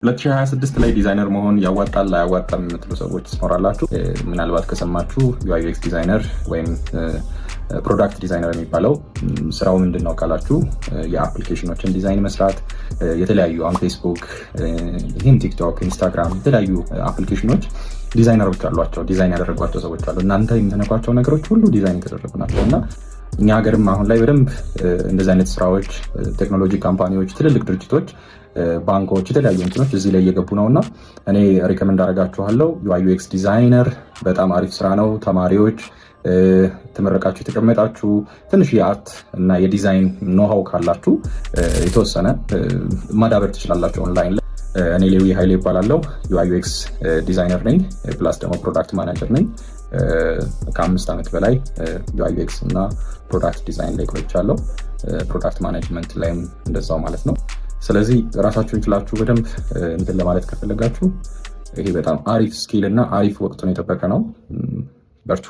2026 ላይ ዲዛይነር መሆን ያዋጣል አያዋጣም የምትሉ ሰዎች ትኖራላችሁ። ምናልባት ከሰማችሁ ዩአይ ዩኤክስ ዲዛይነር ወይም ፕሮዳክት ዲዛይነር የሚባለው ስራው ምንድን ነው ካላችሁ የአፕሊኬሽኖችን ዲዛይን መስራት፣ የተለያዩ አሁን ፌስቡክ፣ ይህም ቲክቶክ፣ ኢንስታግራም የተለያዩ አፕሊኬሽኖች ዲዛይነሮች አሏቸው፣ ዲዛይን ያደረጓቸው ሰዎች አሉ። እናንተ የምትነኳቸው ነገሮች ሁሉ ዲዛይን የተደረጉ ናቸው እና እኛ ሀገርም አሁን ላይ በደንብ እንደዚህ አይነት ስራዎች ቴክኖሎጂ ካምፓኒዎች፣ ትልልቅ ድርጅቶች፣ ባንኮች፣ የተለያዩ እንትኖች እዚህ ላይ እየገቡ ነው እና እኔ ሪከመንድ አደርጋችኋለሁ። ዩአይ ዩኤክስ ዲዛይነር በጣም አሪፍ ስራ ነው። ተማሪዎች ተመረቃችሁ የተቀመጣችሁ ትንሽ የአርት እና የዲዛይን ኖሃው ካላችሁ የተወሰነ ማዳበር ትችላላችሁ ኦንላይን ላይ። እኔ ሌዊ ኃይሌ ይባላለሁ። ዩአይ ዩኤክስ ዲዛይነር ነኝ፣ ፕላስ ደግሞ ፕሮዳክት ማናጀር ነኝ። ከ5 ዓመት በላይ ዩአይ ዩኤክስ እና ፕሮዳክት ዲዛይን ላይ ቆይቻለሁ። ፕሮዳክት ማኔጅመንት ላይም እንደዛው ማለት ነው። ስለዚህ ራሳችሁን ችላችሁ በደንብ እንትን ለማለት ከፈለጋችሁ ይሄ በጣም አሪፍ ስኪል እና አሪፍ ወቅቱን የጠበቀ ነው። በርቱ።